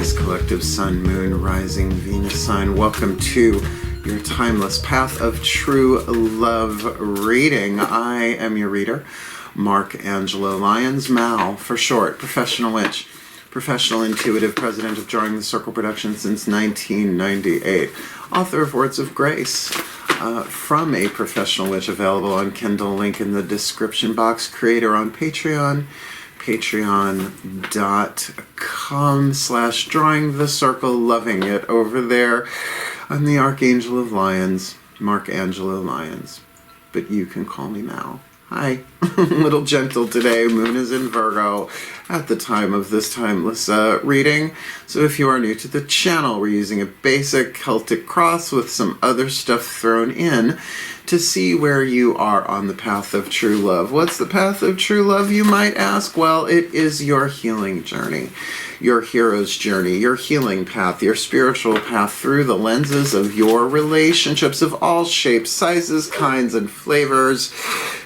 Aries Collective Sun, Moon, Rising, Venus sign. Welcome to your Timeless Path of True Love reading. I am your reader, Mark Angelo Lyons, Mal for short, professional witch, professional intuitive, president of Drawing the Circle Productions since 1998, author of Words of Grace, from a professional witch, available on Kindle, link in the description box, creator on Patreon, patreon.com/drawing the circle, loving it over there. I'm the Archangel of Lyons, Mark Angelo Lyons, but you can call me Mal. Hi. A little gentle today. Moon is in Virgo at the time of this timeless reading. So if you are new to the channel, we're using a basic Celtic Cross with some other stuff thrown in to see where you are on the path of true love. What's the path of true love, you might ask? Well, it is your healing journey, your hero's journey, your healing path, your spiritual path through the lenses of your relationships of all shapes, sizes, kinds, and flavors.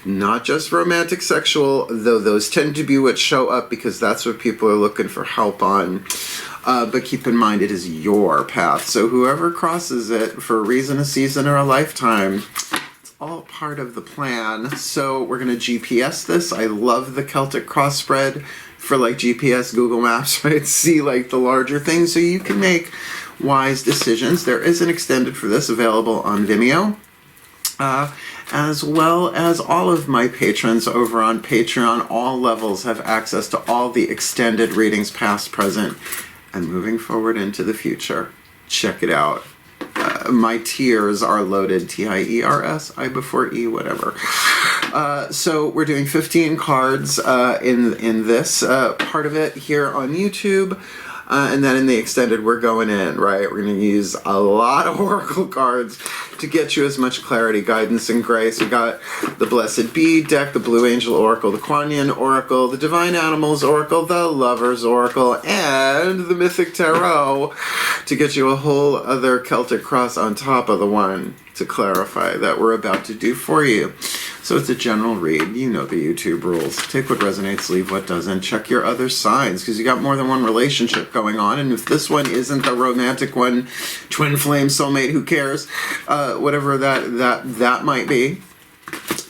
Not just romantic, sexual, though those tend to be what show up because that's what people are looking for help on. But keep in mind, it is your path. So whoever crosses it for a reason, a season, or a lifetime, it's all part of the plan. So we're going to GPS this. I love the Celtic Cross spread for like GPS, Google Maps, right? See like the larger things so you can make wise decisions. There is an extended for this available on VIMEO. As well as all of my patrons over on Patreon. All levels have access to all the extended readings, past, present, and moving forward into the future. Check it out. My tiers are loaded, T-I-E-R-S, I before E, whatever. So we're doing 15 cards in this part of it here on YouTube. And then in the extended, we're going in, right? We're going to use a lot of oracle cards to get you as much clarity, guidance, and grace. We got the Blessed Bee deck, the Blue Angel Oracle, the Kuan Yin Oracle, the Divine Animals Oracle, the Lover's Oracle, and the Mythic Tarot to get you a whole other Celtic Cross on top of the one to clarify that we're about to do for you. So it's a general read. You know the YouTube rules. Take what resonates, leave what doesn't. Check your other signs because you got more than one relationship going on. And if this one isn't the romantic one, twin flame, soulmate, who cares? Whatever that might be.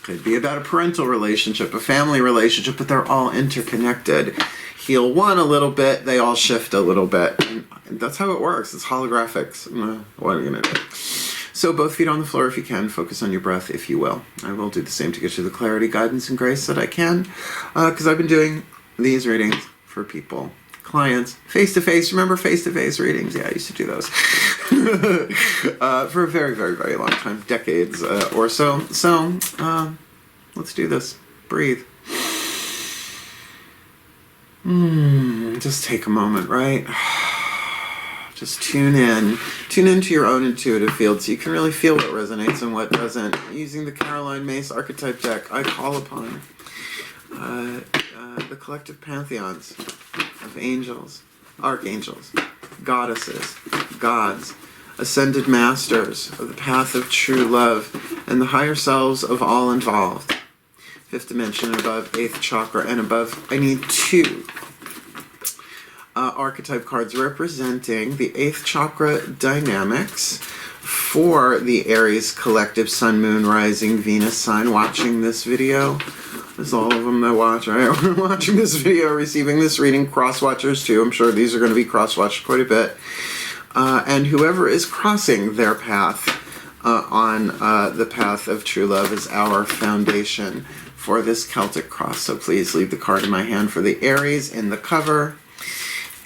Could be about a parental relationship, a family relationship, but they're all interconnected. Heal one a little bit, they all shift a little bit. And that's how it works. It's holographics. What are you going to do? So both feet on the floor if you can. Focus on your breath if you will. I will do the same to get you the clarity, guidance, and grace that I can. Because I've been doing these readings for people, clients, face-to-face. Remember face-to-face readings? Yeah, I used to do those. For a very, very, very long time. Decades or so. So let's do this. Breathe. Just take a moment, right? Just tune into your own intuitive field so you can really feel what resonates and what doesn't. Using the Caroline Mace Archetype deck, I call upon the collective pantheons of angels, archangels, goddesses, gods, ascended masters of the path of true love, and the higher selves of all involved. Fifth dimension and above, 8th chakra and above. I need 2 archetype cards representing the 8th chakra dynamics for the Aries Collective Sun, Moon, Rising, Venus sign. Watching this video, there's all of them that watch, right? We're watching this video, receiving this reading, cross watchers too. I'm sure these are going to be cross watched quite a bit. And whoever is crossing their path on the path of true love is our foundation for this Celtic Cross. So please leave the card in my hand for the Aries in the cover.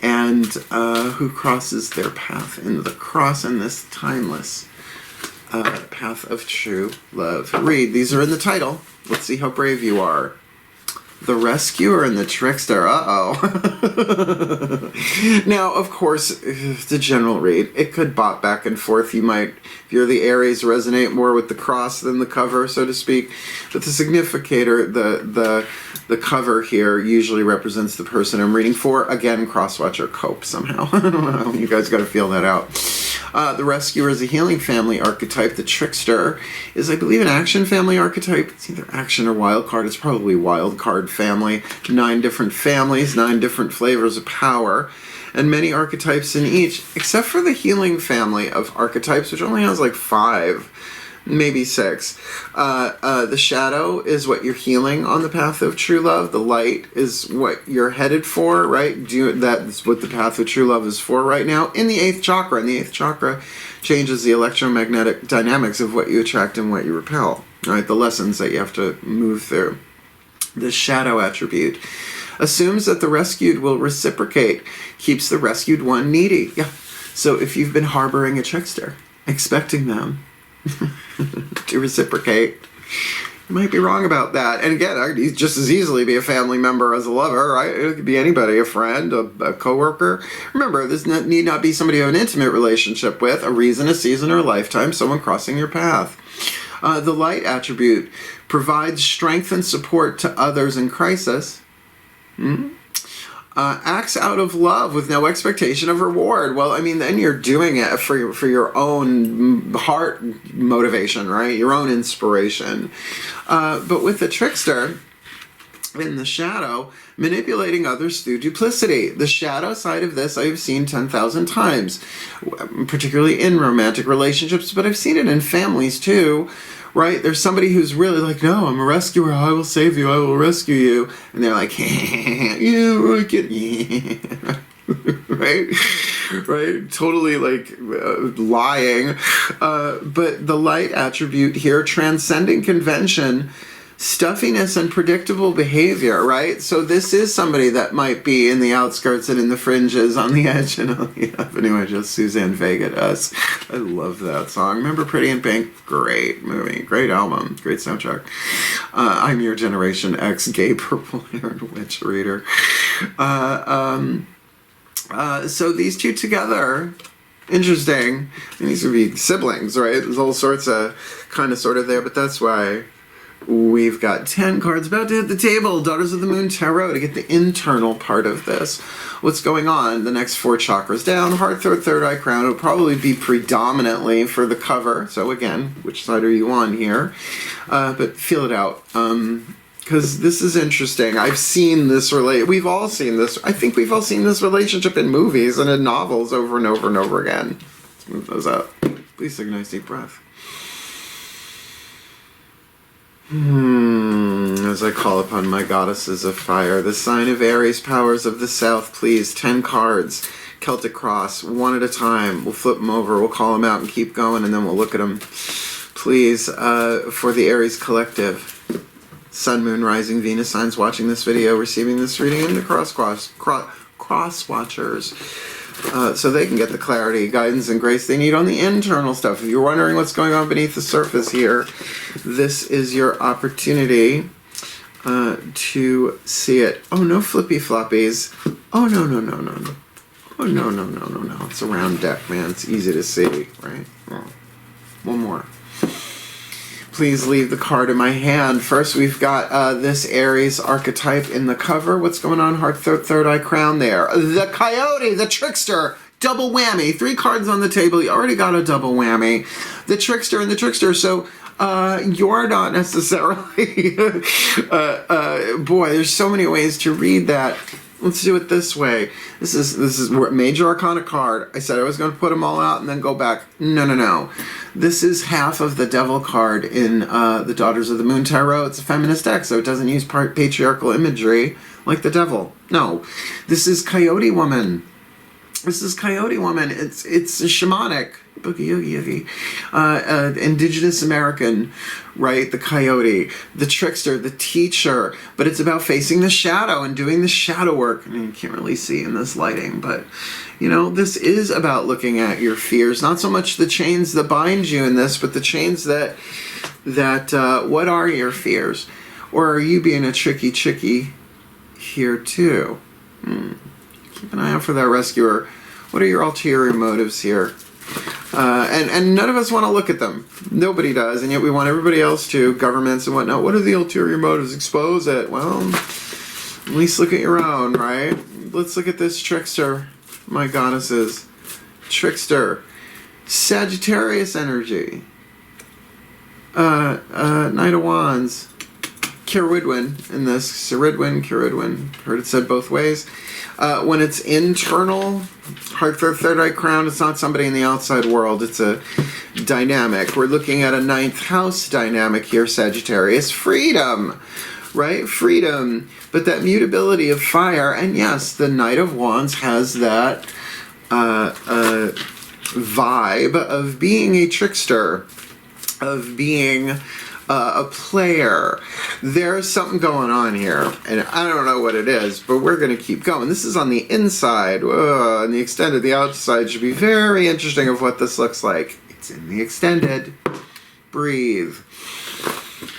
And who crosses their path in the cross in this timeless path of true love. Read. These are in the title. Let's see how brave you are. The Rescuer and the Trickster. Uh-oh. Now, of course, the general read, it could bop back and forth. You might, if you're the Aries, resonate more with the cross than the cover, so to speak. But the significator, the cover here usually represents the person I'm reading for. Again, crosswatcher cope somehow. I don't know. You guys got to feel that out. The Rescuer is a healing family archetype. The Trickster is, I believe, an action family archetype. It's either action or wild card. It's probably wild card family. 9 different families, 9 different flavors of power. and many archetypes in each, except for the healing family of archetypes, which only has like 5, maybe 6. The shadow is what you're healing on the path of true love. The light is what you're headed for, right? That's what the path of true love is for right now in the 8th chakra. And the 8th chakra changes the electromagnetic dynamics of what you attract and what you repel, right? The lessons that you have to move through. The shadow attribute assumes that the rescued will reciprocate, keeps the rescued one needy. Yeah. So if you've been harboring a trickster, expecting them to reciprocate, you might be wrong about that. And again, I could just as easily be a family member as a lover, right? It could be anybody, a friend, a coworker. Remember, this need not be somebody you have an intimate relationship with, a reason, a season, or a lifetime, someone crossing your path. The light attribute provides strength and support to others in crisis. Acts out of love with no expectation of reward. Well, I mean, then you're doing it for your own heart motivation, right? Your own inspiration. But with the trickster in the shadow, manipulating others through duplicity. The shadow side of this I've seen 10,000 times, particularly in romantic relationships, but I've seen it in families too. Right? There's somebody who's really like, no, I'm a rescuer. I will save you. I will rescue you. And they're like, you yeah. Right? Right? Totally like lying. But the light attribute here, transcending convention, stuffiness and predictable behavior, right? So this is somebody that might be in the outskirts and in the fringes, on the edge and on the avenue. I just Suzanne Vega does. I love that song. Remember Pretty in Pink? Great movie, great album, great soundtrack. I'm Your Generation X gay purple-haired witch reader. So these two together, interesting. These would be siblings, right? There's all sorts of kind of sort of there, but that's why we've got 10 cards about to hit the table. Daughters of the Moon Tarot to get the internal part of this. What's going on? The next 4 chakras down. Heart, throat, third eye, crown. It'll probably be predominantly for the cover. So again, which side are you on here? But feel it out. Because this is interesting. I've seen this we've all seen this. I think we've all seen this relationship in movies and in novels over and over and over again. Let's move those up. Please take a nice deep breath. As I call upon my goddesses of fire, the sign of Aries, powers of the south, please. 10 cards, Celtic Cross, one at a time. We'll flip them over, we'll call them out and keep going, and then we'll look at them. Please, for the Aries collective, Sun, Moon, Rising, Venus signs watching this video, receiving this reading, and the cross watchers. So they can get the clarity, guidance, and grace they need on the internal stuff. If you're wondering what's going on beneath the surface here, this is your opportunity to see it. Oh, no flippy floppies. Oh, no. Oh, no. It's a round deck, man. It's easy to see, right? Oh. One more. Please leave the card in my hand. First, we've got this Aries archetype in the cover. What's going on? Heart, third eye, crown there. The Coyote, the Trickster, double whammy. 3 cards on the table. You already got a double whammy. The Trickster and the Trickster. So you're not necessarily... boy, there's so many ways to read that. Let's do it this way. This is major arcana card. I said I was going to put them all out and then go back. No. This is half of the devil card in the Daughters of the Moon Tarot. It's a feminist deck, so it doesn't use patriarchal imagery like the devil. No. This is Coyote Woman. It's a shamanic, boogie, indigenous American, right? The coyote, the trickster, the teacher, but it's about facing the shadow and doing the shadow work. I mean, you can't really see in this lighting, but you know, this is about looking at your fears, not so much the chains that bind you in this, but the chains that what are your fears? Or are you being a tricky here too? Keep an eye out for that rescuer. What are your ulterior motives here? And none of us want to look at them. Nobody does, and yet we want everybody else to, governments and whatnot. What are the ulterior motives? Expose it. Well, at least look at your own, right? Let's look at this trickster. My goddesses. Trickster. Sagittarius energy. Knight of Wands. Ciridwen in this. Ciridwen. Heard it said both ways. When it's internal, heart, third eye crown, it's not somebody in the outside world. It's a dynamic. We're looking at a 9th house dynamic here, Sagittarius. Freedom, right? Freedom. But that mutability of fire, and yes, the Knight of Wands has that vibe of being a trickster, of being a player. There's something going on here, and I don't know what it is, but we're going to keep going. This is on the inside, and the extended, the outside should be very interesting of what this looks like. It's in the extended. Breathe.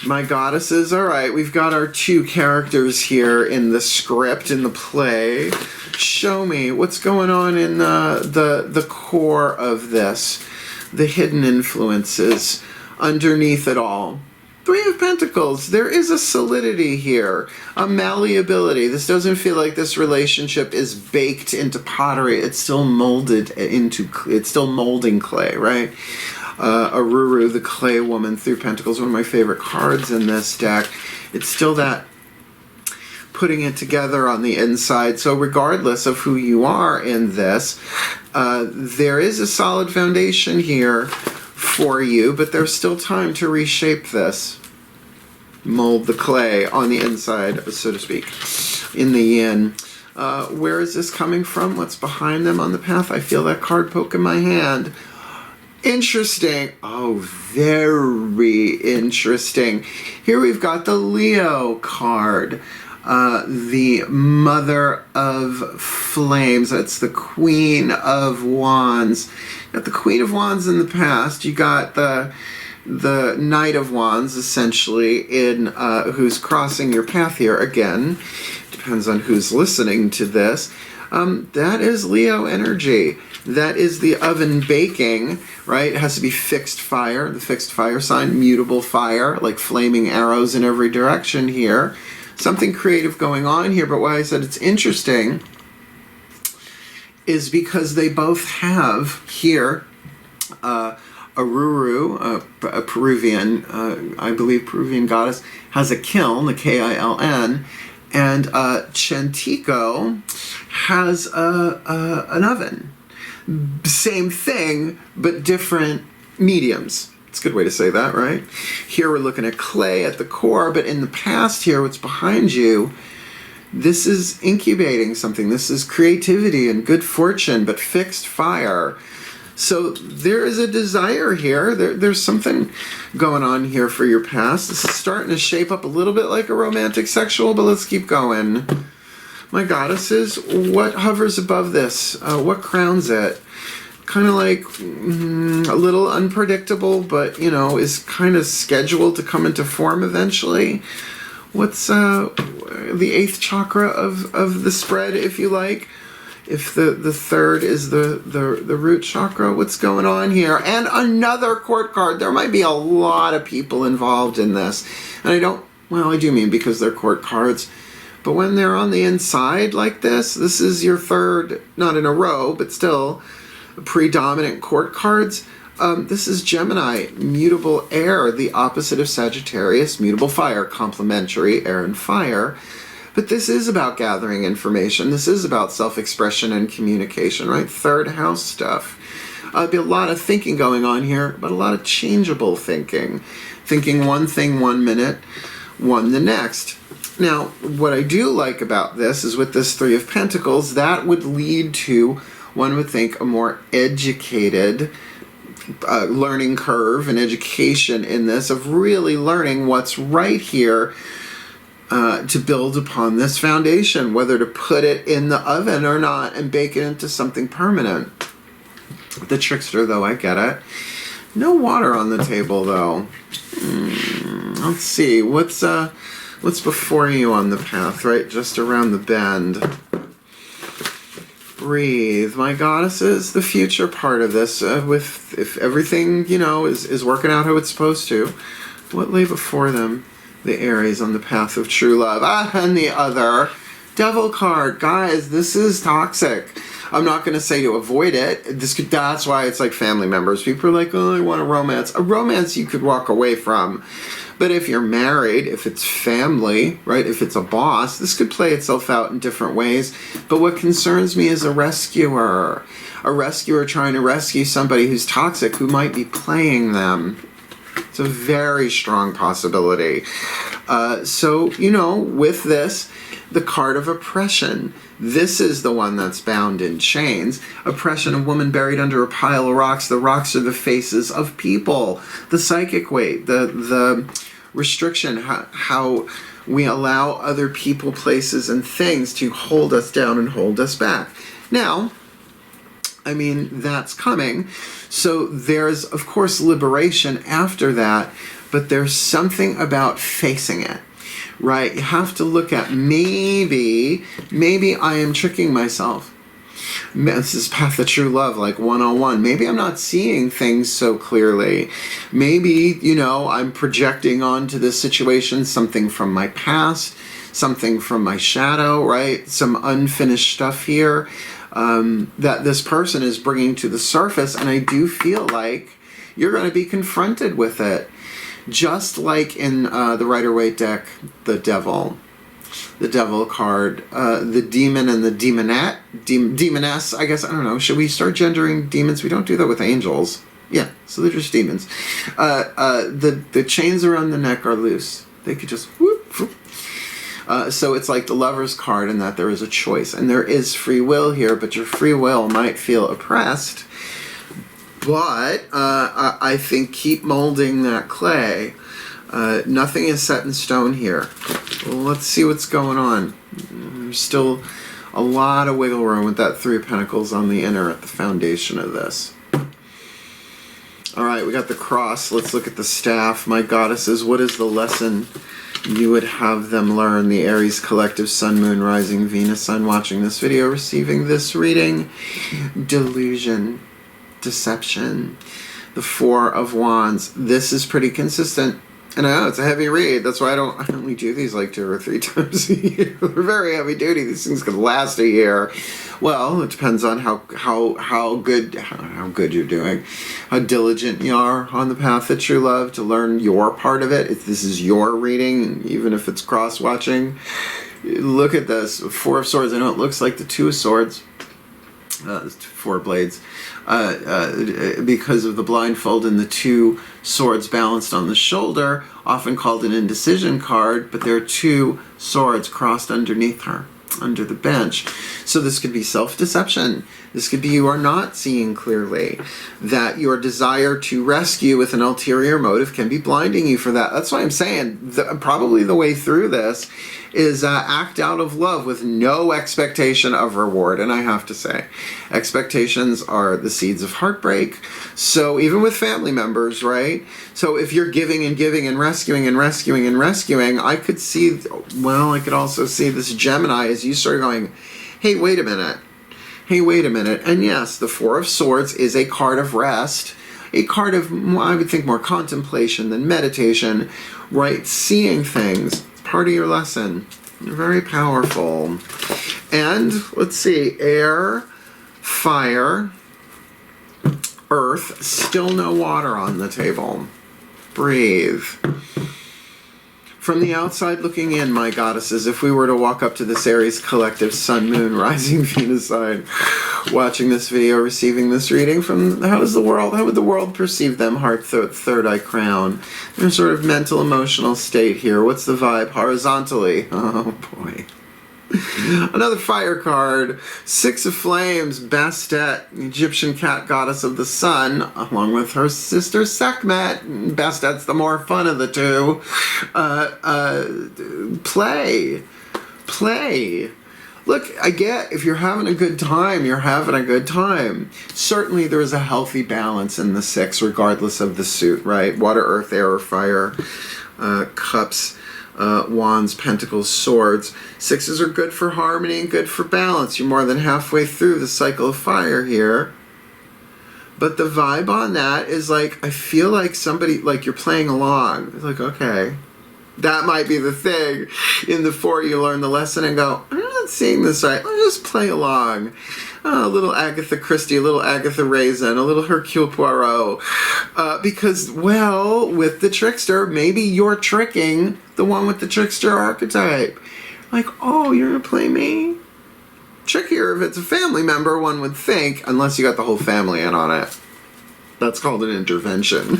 My goddesses, all right, we've got our 2 characters here in the script, in the play. Show me what's going on in the core of this, the hidden influences underneath it all. 3 of Pentacles, there is a solidity here, a malleability. This doesn't feel like this relationship is baked into pottery. It's still molded into, it's still molding clay, right? Aruru, the clay woman through Pentacles, one of my favorite cards in this deck. It's still that putting it together on the inside. So regardless of who you are in this, there is a solid foundation here for you, but there's still time to reshape this. Mold the clay on the inside, so to speak, in the yin. Where is this coming from? What's behind them on the path? I feel that card poke in my hand. Interesting. Oh, very interesting. Here we've got the Leo card. The Mother of Flames. That's the Queen of Wands. You got the Queen of Wands in the past. You got the Knight of Wands, essentially, in who's crossing your path here. Again, depends on who's listening to this. That is Leo energy. That is the oven baking, right? It has to be fixed fire, the fixed fire sign, mutable fire, like flaming arrows in every direction here. Something creative going on here, but why I said it's interesting is because they both have here Aruru, a Peruvian, I believe Peruvian goddess, has a kiln, the K-I-L-N, and Chantico has an oven. Same thing, but different mediums. It's a good way to say that, right? Here we're looking at clay at the core, but in the past here, what's behind you, this is incubating something. This is creativity and good fortune, but fixed fire. So there is a desire here. There's something going on here for your past. This is starting to shape up a little bit like a romantic sexual, but let's keep going. My goddesses, what hovers above this? What crowns it? Kind of like a little unpredictable, but, you know, is kind of scheduled to come into form eventually. What's the 8th chakra of the spread, if you like? If the third is the root chakra, what's going on here? And another court card. There might be a lot of people involved in this. And I do mean because they're court cards. But when they're on the inside like this is your third, not in a row, but still predominant court cards. This is Gemini, mutable air, the opposite of Sagittarius, mutable fire, complementary air and fire. But this is about gathering information. This is about self-expression and communication, right? 3rd house stuff. There'll be a lot of thinking going on here, but a lot of changeable thinking. Thinking one thing 1 minute, one the next. Now, what I do like about this is with this 3 of Pentacles, that would lead to, one would think, a more educated learning curve and education in this, of really learning what's right here to build upon this foundation, whether to put it in the oven or not and bake it into something permanent. The Trickster, though, I get it. No water on the table, though. Let's see, what's before you on the path, right? Just around the bend. Breathe. My goddesses, the future part of this, if everything, you know, is working out how it's supposed to, what lay before them? The Aries on the path of true love. And the other Devil card. Guys, this is toxic. I'm not going to say to avoid it. That's why it's like family members. People are like, oh, I want a romance. A romance you could walk away from. But if you're married, if it's family, right, if it's a boss, this could play itself out in different ways. But what concerns me is a rescuer trying to rescue somebody who's toxic, who might be playing them. It's a very strong possibility. So, with this, the card of oppression. This is the one that's bound in chains. Oppression, a woman buried under a pile of rocks. The rocks are the faces of people. The psychic weight, the restriction, how we allow other people, places, and things to hold us down and hold us back. Now, I mean, that's coming. So there's, of course, liberation after that, but there's something about facing it, right? You have to look at maybe I am tricking myself. This is Path of True Love, like 101. Maybe I'm not seeing things so clearly. Maybe, I'm projecting onto this situation something from my past, something from my shadow, right? Some unfinished stuff here. That this person is bringing to the surface, and I do feel like you're going to be confronted with it. Just like in the Rider-Waite deck, the Devil card, the Demon and the Demoness, I guess, I don't know, should we start gendering demons? We don't do that with angels. Yeah, so they're just demons. The chains around the neck are loose. They could just whoop, whoop. So it's like the Lover's card in that there is a choice. And there is free will here, but your free will might feel oppressed. But I think keep molding that clay. Nothing is set in stone here. Well, let's see what's going on. There's still a lot of wiggle room with that Three of Pentacles on the inner at the foundation of this. All right, we got the cross. Let's look at the staff. My goddesses, what is the lesson you would have them learn? The Aries collective, Sun, Moon, Rising, Venus, Sun, watching this video, receiving this reading. Delusion, deception. The Four of Wands. This is pretty consistent. And I know it's a heavy read. That's why I only do these like 2 or 3 times a year. They're very heavy duty. These things could last a year. Well, it depends on how good you're doing, how diligent you are on the path of true love to learn your part of it. If this is your reading, even if it's cross-watching, look at this. Four of Swords. I know it looks like the Two of Swords. 4 blades, because of the blindfold and the 2 swords balanced on the shoulder, often called an indecision card, but there are 2 swords crossed underneath her, under the bench. So this could be self-deception. This could be you are not seeing clearly, that your desire to rescue with an ulterior motive can be blinding you for that. That's why I'm saying probably the way through this is act out of love with no expectation of reward. And I have to say, expectations are the seeds of heartbreak. So even with family members, right? So if you're giving and giving and rescuing and rescuing and rescuing, I could see, well, I could also see this Gemini as you start going, hey, wait a minute. Hey, wait a minute. And yes, the Four of Swords is a card of rest, a card of, I would think, more contemplation than meditation, right? Seeing things. Part of your lesson. Very powerful. And let's see, air, fire, earth, still no water on the table. Breathe. From the outside looking in, my goddesses, if we were to walk up to this Aries collective, Sun, Moon, Rising, Venus sign, watching this video, receiving this reading, from how would the world perceive them? Heart, third eye, crown. Their sort of mental, emotional state here. What's the vibe horizontally? Oh boy. Another fire card, 6 of Flames, Bastet, Egyptian cat goddess of the sun, along with her sister Sekhmet. Bastet's the more fun of the two. Play. Look, I get if you're having a good time, you're having a good time. Certainly there is a healthy balance in the 6, regardless of the suit, right? Water, earth, air, or fire, cups. Wands, pentacles, swords. 6s are good for harmony and good for balance. You're more than halfway through the cycle of fire here. But the vibe on that is like, I feel like somebody, like you're playing along. It's like, okay, that might be the thing. In the 4, you learn the lesson and go, I don't know not seeing this right. Let's just play along. A little Agatha Christie, a little Agatha Raisin, a little Hercule Poirot. Because, well, with the Trickster, maybe you're tricking the one with the Trickster archetype. Like, oh, you're going to play me? Trickier if it's a family member, one would think, unless you got the whole family in on it. That's called an intervention.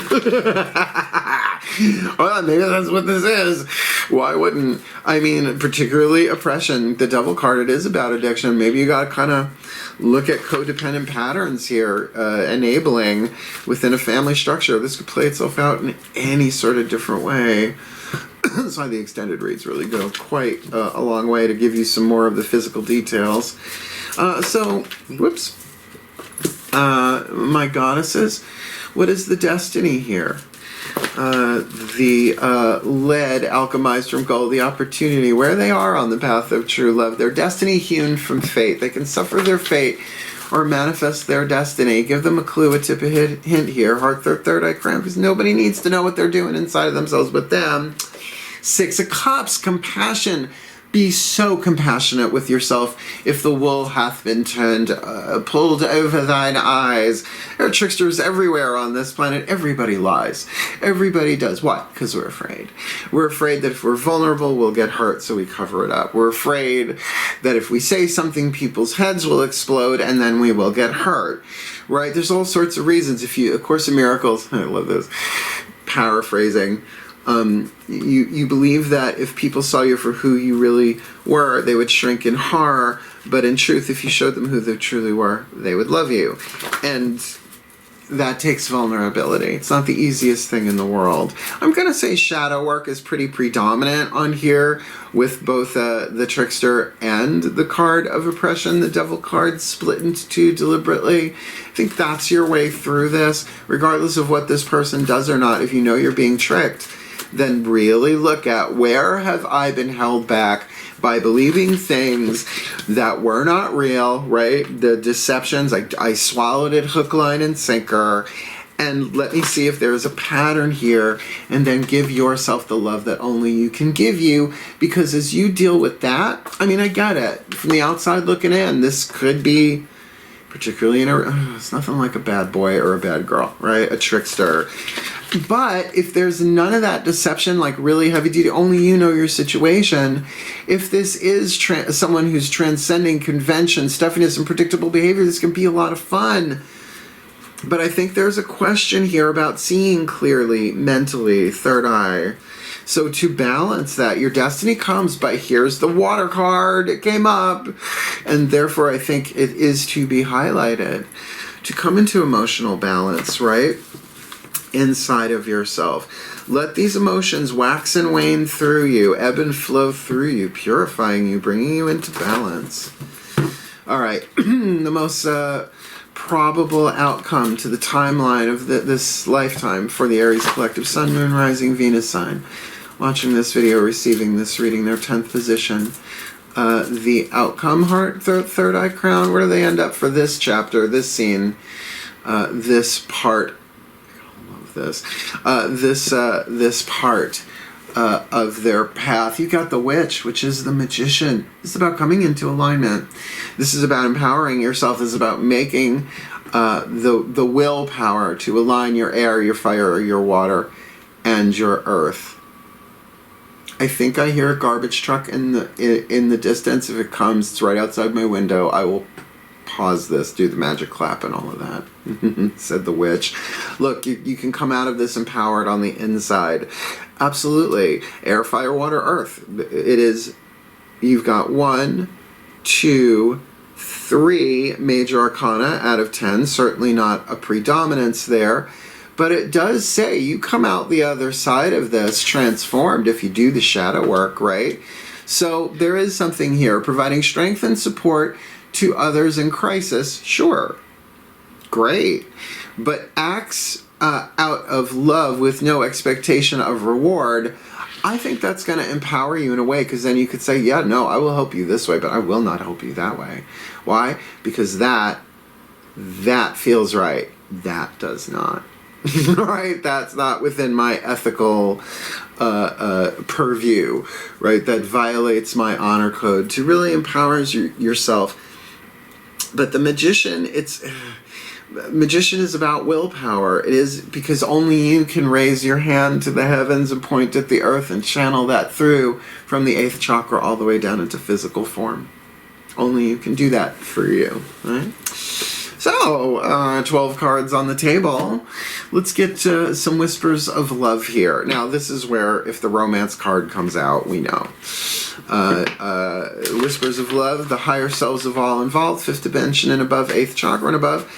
Well, maybe that's what this is. Why wouldn't? I mean, particularly oppression. The devil card, it is about addiction. Maybe you got to kind of look at codependent patterns here, enabling within a family structure. This could play itself out in any sort of different way. That's why the extended reads really go quite a long way to give you some more of the physical details. Whoops. My goddesses, what is the destiny here? The lead alchemized from gold, the opportunity, where they are on the path of true love, their destiny hewn from fate. They can suffer their fate or manifest their destiny. Give them a clue, a tip, a hint here. Heart, third eye crown, because nobody needs to know what they're doing inside of themselves but them. 6 of Cups, compassion. Be so compassionate with yourself if the wool hath been pulled over thine eyes. There are tricksters everywhere on this planet. Everybody lies. Everybody does. Why? Because we're afraid. We're afraid that if we're vulnerable, we'll get hurt, so we cover it up. We're afraid that if we say something, people's heads will explode, and then we will get hurt. Right? There's all sorts of reasons. If you, A Course in Miracles, I love this, paraphrasing, you believe that if people saw you for who you really were, they would shrink in horror, but in truth, if you showed them who they truly were, they would love you. And that takes vulnerability. It's not the easiest thing in the world. I'm going to say shadow work is pretty predominant on here with both the Trickster and the card of oppression, the devil card split into two deliberately. I think that's your way through this, regardless of what this person does or not. If you know you're being tricked, then really look at where have I been held back by believing things that were not real, right? The deceptions, I swallowed it hook, line, and sinker. And let me see if there's a pattern here, and then give yourself the love that only you can give you, because as you deal with that, I mean, I get it. From the outside looking in, this could be particularly it's nothing like a bad boy or a bad girl, right? A trickster. But if there's none of that deception, like really heavy duty, only you know your situation, if this is someone who's transcending convention, stuffiness, and predictable behavior, this can be a lot of fun. But I think there's a question here about seeing clearly, mentally, third eye. So to balance that, your destiny comes, but here's the water card, it came up. And therefore I think it is to be highlighted. To come into emotional balance, right? Inside of yourself. Let these emotions wax and wane through you, ebb and flow through you, purifying you, bringing you into balance. All right, the most probable outcome to the timeline of this lifetime for the Aries collective, Sun, Moon, Rising, Venus sign. Watching this video, receiving this reading, their 10th position. The outcome, heart, third eye crown, where do they end up for this chapter, this scene, this part? This part of their path. You got the witch, which is the magician. This is about coming into alignment. This is about empowering yourself. This is about making the willpower to align your air, your fire, your water, and your earth. I think I hear a garbage truck in the distance. If it comes, it's right outside my window. I will pause this, do the magic clap and all of that, said the witch. Look, you can come out of this empowered on the inside. Absolutely. Air, fire, water, earth. It is, you've got 1, 2, 3 major arcana out of 10. Certainly not a predominance there. But it does say you come out the other side of this transformed if you do the shadow work, right? So there is something here, providing strength and support to others in crisis, sure, great, but acts out of love with no expectation of reward, I think that's going to empower you in a way, because then you could say, yeah, no, I will help you this way, but I will not help you that way. Why? Because that feels right. That does not. right? That's not within my ethical purview, right? That violates my honor code. To really empowers yourself. But the magician, magician is about willpower. It is because only you can raise your hand to the heavens and point at the earth and channel that through from the 8th chakra all the way down into physical form. Only you can do that for you, right? So, 12 cards on the table. Let's get some whispers of love here. Now, this is where, if the romance card comes out, we know. Whispers of love, the higher selves of all involved, 5th dimension and above, 8th chakra and above.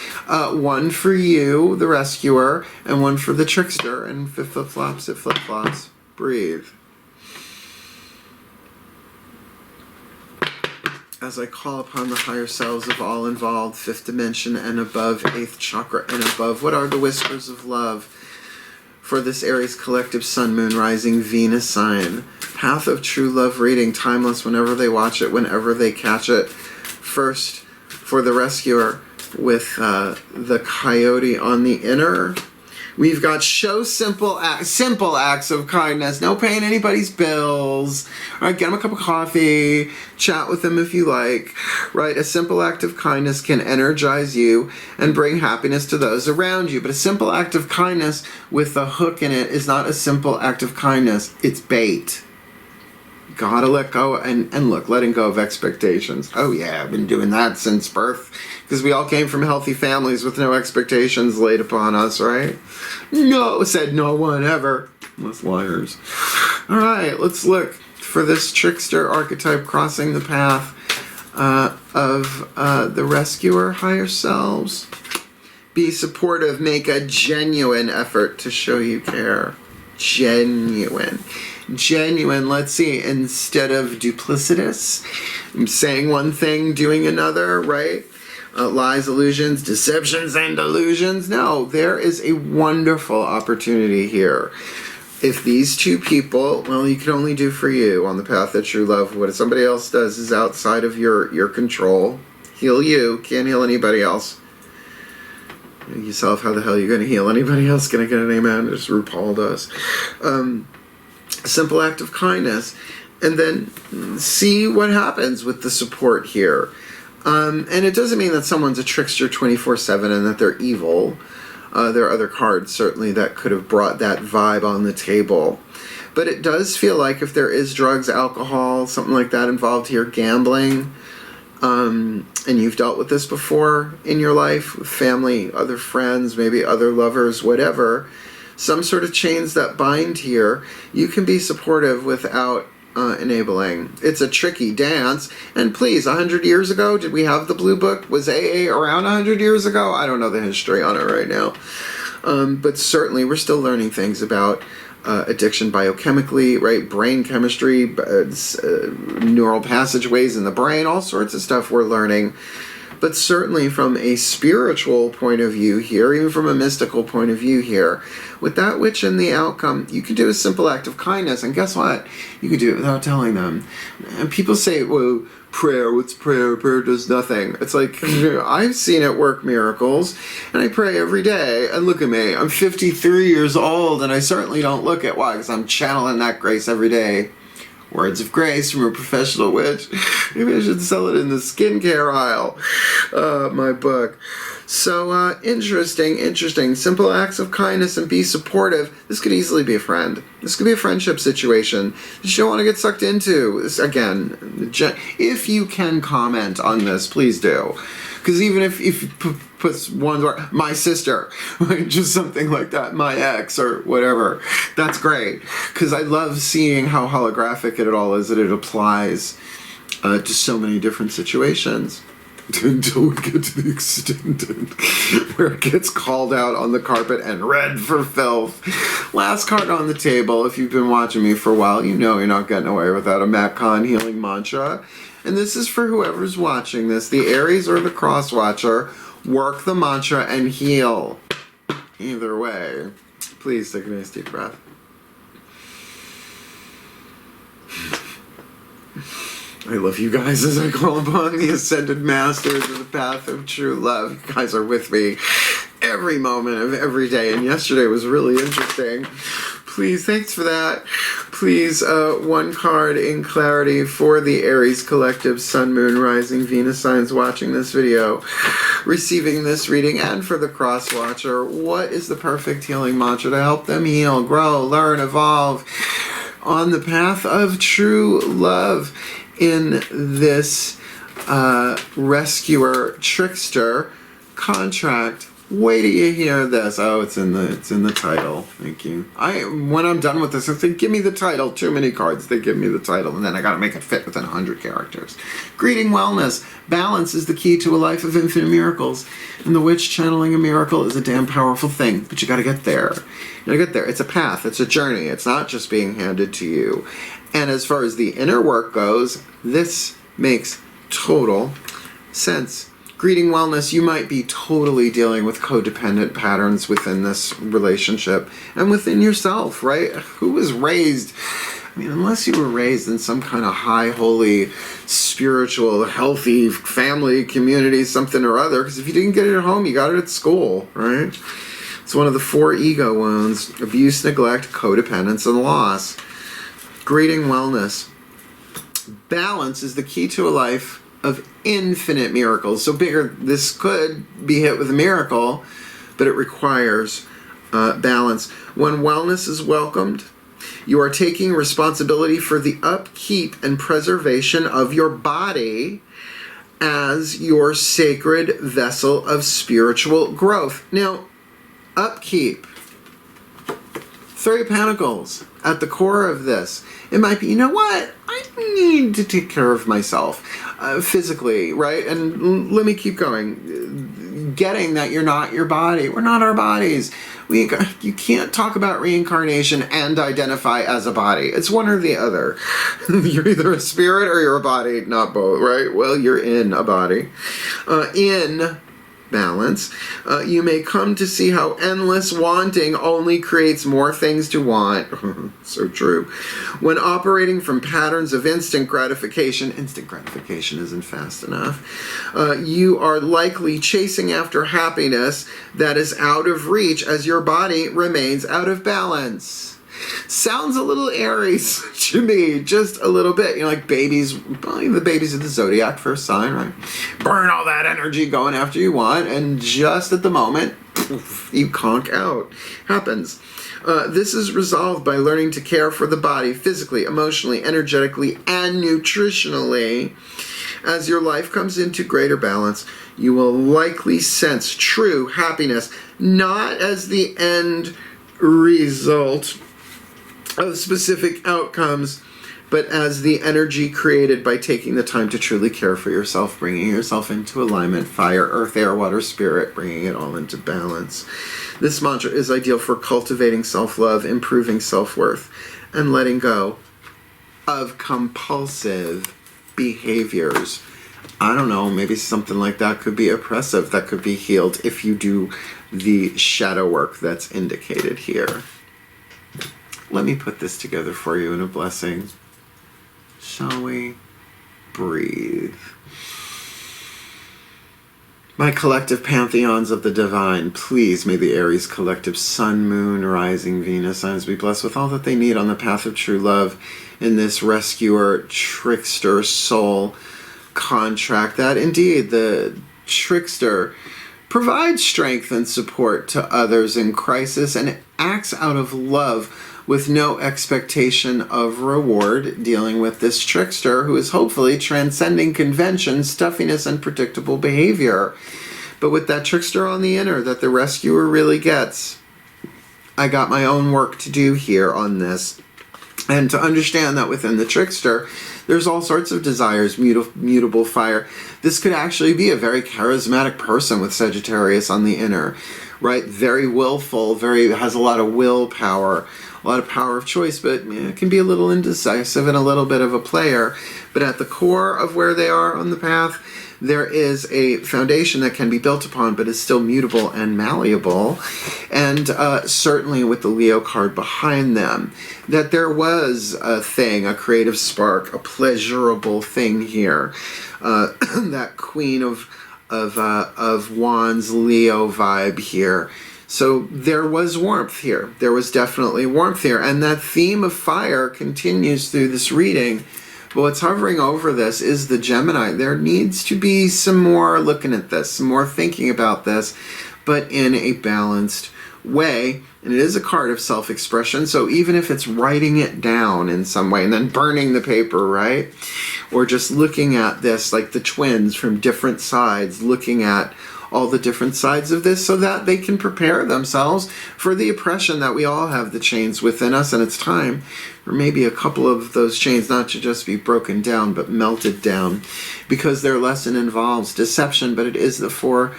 One for you, the rescuer, and one for the trickster. And if it flip-flops, it flip-flops. Breathe. As I call upon the higher selves of all involved, 5th dimension and above, 8th chakra and above, what are the whispers of love for this Aries collective sun, moon, rising, Venus sign? Path of true love reading, timeless whenever they watch it, whenever they catch it. First, for the rescuer with the coyote on the inner. We've got show simple acts of kindness. No paying anybody's bills. All right, get them a cup of coffee. Chat with them if you like. Right, a simple act of kindness can energize you and bring happiness to those around you. But a simple act of kindness with a hook in it is not a simple act of kindness. It's bait. Gotta let go and look, letting go of expectations. Oh yeah, I've been doing that since birth. Because we all came from healthy families with no expectations laid upon us, right? No, said no one ever. Unless liars. Alright, let's look for this trickster archetype crossing the path of the rescuer, higher selves. Be supportive, make a genuine effort to show you care. Genuine, let's see, instead of duplicitous, saying one thing, doing another, right? Lies, illusions, deceptions, and delusions. No, there is a wonderful opportunity here. If these two people, well, you can only do for you on the path of true love. What somebody else does is outside of your control. Heal you, can't heal anybody else. Yourself, how the hell are you going to heal anybody else? Can I get an amen? As RuPaul does. A simple act of kindness. And then see what happens with the support here. And it doesn't mean that someone's a trickster 24/7 and that they're evil. There are other cards, certainly, that could have brought that vibe on the table. But it does feel like if there is drugs, alcohol, something like that involved here, gambling, and you've dealt with this before in your life, with family, other friends, maybe other lovers, whatever, some sort of chains that bind here, you can be supportive without enabling. It's a tricky dance. And please, 100 years ago, did we have the Blue Book? Was AA around 100 years ago? I don't know the history on it right now. But certainly we're still learning things about addiction biochemically, right? Brain chemistry, neural passageways in the brain, all sorts of stuff we're learning. But certainly from a spiritual point of view here, even from a mystical point of view here, with that which in the outcome, you can do a simple act of kindness. And guess what? You can do it without telling them. And people say, well, prayer, what's prayer? Prayer does nothing. It's like, I've seen it work miracles, and I pray every day. And look at me, I'm 53 years old, and I certainly don't look at why, because I'm channeling that grace every day. Words of grace from a professional witch. Maybe I should sell it in the skincare aisle. My book. So, interesting. Simple acts of kindness and be supportive. This could easily be a friend. This could be a friendship situation that you don't want to get sucked into. This, again, if you can comment on this, please do. Because even if you puts one word, my sister, just something like that, my ex or whatever, that's great. Because I love seeing how holographic it all is, that it applies to so many different situations. Until we get to the extended, where it gets called out on the carpet and read for filth. Last card on the table, if you've been watching me for a while, you know you're not getting away without a Matt Kahn healing mantra. And this is for whoever's watching this, the Aries or the Cross Watcher. Work the mantra and heal. Either way. Please take a nice deep breath. I love you guys as I call upon the Ascended Masters of the Path of True Love. You guys are with me every moment of every day, and yesterday was really interesting. Please, thanks for that. Please, one card in clarity for the Aries Collective, Sun, Moon, Rising, Venus signs watching this video, receiving this reading, and for the Cross Watcher. What is the perfect healing mantra to help them heal, grow, learn, evolve on the path of true love in this rescuer trickster contract? Wait till you hear this. Oh, it's in the title. Thank you. When I'm done with this, I think, give me the title. Too many cards. They give me the title, and then I got to make it fit within 100 characters. Greeting wellness. Balance is the key to a life of infinite miracles. And the witch channeling a miracle is a damn powerful thing, but you got to get there. You got to get there. It's a path. It's a journey. It's not just being handed to you. And as far as the inner work goes, this makes total sense. Greeting wellness, you might be totally dealing with codependent patterns within this relationship and within yourself, right? Who was raised, I mean, unless you were raised in some kind of high, holy, spiritual, healthy family, community, something or other, because if you didn't get it at home, you got it at school, right? It's one of the 4 ego wounds: abuse, neglect, codependence, and loss. Greeting wellness. Balance is the key to a life of infinite miracles. So bigger, this could be hit with a miracle, but it requires balance. When wellness is welcomed, you are taking responsibility for the upkeep and preservation of your body as your sacred vessel of spiritual growth. Now, upkeep. 3 of Pentacles at the core of this. It might be, you know what? I need to take care of myself physically, right? And let me keep going. Getting that you're not your body. We're not our bodies. You can't talk about reincarnation and identify as a body. It's one or the other. You're either a spirit or you're a body, not both, right? Well, you're in a body. In balance, you may come to see how endless wanting only creates more things to want. So true. When operating from patterns of instant gratification isn't fast enough, you are likely chasing after happiness that is out of reach as your body remains out of balance. Sounds a little Aries to me, just a little bit. You know, like babies, probably the babies of the zodiac, first sign, right? Burn all that energy going after you want, and just at the moment, poof, you conk out. Happens. This is resolved by learning to care for the body physically, emotionally, energetically, and nutritionally. As your life comes into greater balance, you will likely sense true happiness, not as the end result of specific outcomes, but as the energy created by taking the time to truly care for yourself, bringing yourself into alignment, fire, earth, air, water, spirit, bringing it all into balance. This mantra is ideal for cultivating self-love, improving self-worth, and letting go of compulsive behaviors. I don't know, maybe something like that could be oppressive, that could be healed if you do the shadow work that's indicated here. Let me put this together for you in a blessing. Shall we? Breathe. My collective pantheons of the divine, please may the Aries Collective Sun, Moon, Rising, Venus signs be blessed with all that they need on the path of true love in this rescuer, trickster soul contract. That indeed, the trickster provides strength and support to others in crisis and acts out of love with no expectation of reward, dealing with this trickster who is hopefully transcending convention, stuffiness, and predictable behavior. But with that trickster on the inner that the rescuer really gets, I got my own work to do here on this. And to understand that within the trickster, there's all sorts of desires, mutable fire. This could actually be a very charismatic person with Sagittarius on the inner, right? Very willful, has a lot of willpower, a lot of power of choice, but it can be a little indecisive and a little bit of a player. But at the core of where they are on the path, there is a foundation that can be built upon, but is still mutable and malleable. And certainly with the Leo card behind them, that there was a thing, a creative spark, a pleasurable thing here. That Queen of of Wands Leo vibe here. So there was warmth here. There was definitely warmth here. And that theme of fire continues through this reading. But what's hovering over this is the Gemini. There needs to be some more looking at this, some more thinking about this, but in a balanced way. And it is a card of self-expression. So even if it's writing it down in some way and then burning the paper, right? Or just looking at this like the twins from different sides, looking at all the different sides of this so that they can prepare themselves for the oppression that we all have, the chains within us, and it's time for maybe a couple of those chains not to just be broken down but melted down, because their lesson involves deception, but it is the Four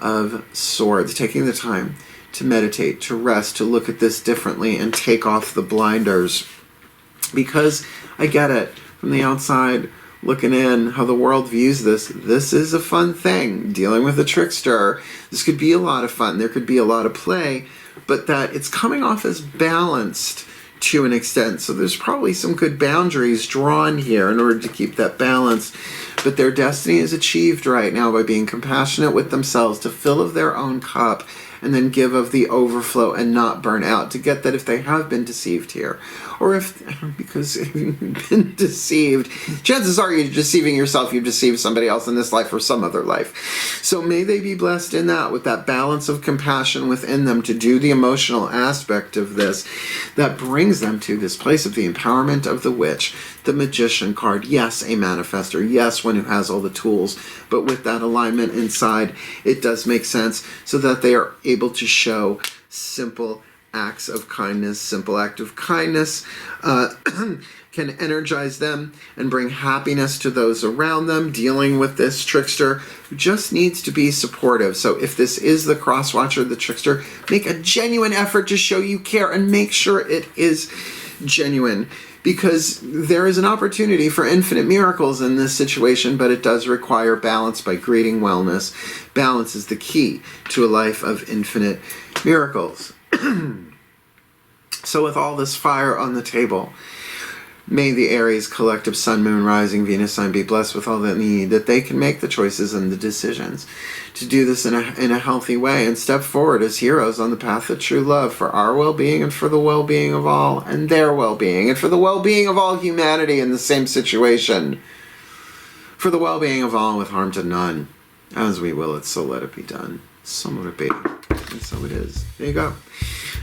of Swords, taking the time to meditate, to rest, to look at this differently and take off the blinders. Because I get it from the outside looking in, how the world views this. This is a fun thing. Dealing with a trickster, this could be a lot of fun. There could be a lot of play, but that it's coming off as balanced to an extent. So there's probably some good boundaries drawn here in order to keep that balance. But their destiny is achieved right now by being compassionate with themselves, to fill of their own cup and then give of the overflow and not burn out, to get that if they have been deceived here, or if, because you've been deceived, chances are you're deceiving yourself, you've deceived somebody else in this life or some other life. So may they be blessed in that, with that balance of compassion within them to do the emotional aspect of this that brings them to this place of the empowerment of the witch, the magician card. Yes, a manifester. Yes, one who has all the tools, but with that alignment inside, it does make sense so that they are able to show simple acts of kindness. Simple act of kindness can energize them and bring happiness to those around them. Dealing with this trickster who just needs to be supportive. So if this is the cross watcher, the trickster, make a genuine effort to show you care and make sure it is genuine, because there is an opportunity for infinite miracles in this situation, but it does require balance by greeting wellness. Balance is the key to a life of infinite miracles. So with all this fire on the table, may the Aries collective sun, moon, rising, Venus sign be blessed with all that need, that they can make the choices and the decisions to do this in a healthy way and step forward as heroes on the path of true love for our well-being and for the well-being of all and their well-being and for the well-being of all humanity in the same situation, for the well-being of all with harm to none. As we will it, so let it be done. So let it be. And so it is. There you go.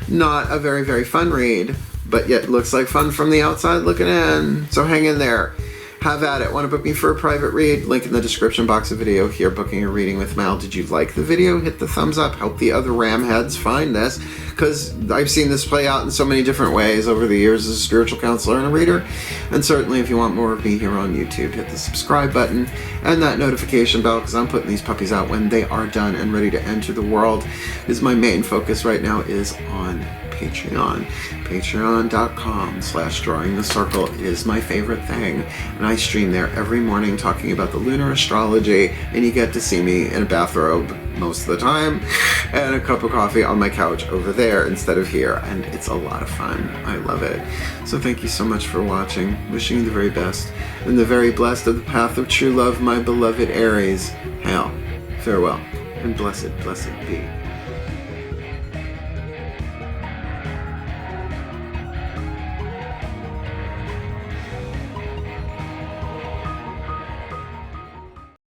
Not a very, very fun read, but yet looks like fun from the outside looking in. So hang in there. Have at it. Want to book me for a private read? Link in the description box of video here. Booking a reading with Mal. Did you like the video? Hit the thumbs up. Help the other ram heads find this, because I've seen this play out in so many different ways over the years as a spiritual counselor and a reader. And certainly if you want more of me here on YouTube, hit the subscribe button and that notification bell, because I'm putting these puppies out when they are done and ready to enter the world. Is my main focus right now is on Patreon. Patreon.com/drawingthecircle is my favorite thing, and I stream there every morning talking about the lunar astrology, and you get to see me in a bathrobe most of the time and a cup of coffee on my couch over there instead of here, and it's a lot of fun. I love it. So thank you so much for watching. Wishing you the very best and the very blessed of the path of true love, my beloved Aries. Hail, farewell, and blessed, blessed be.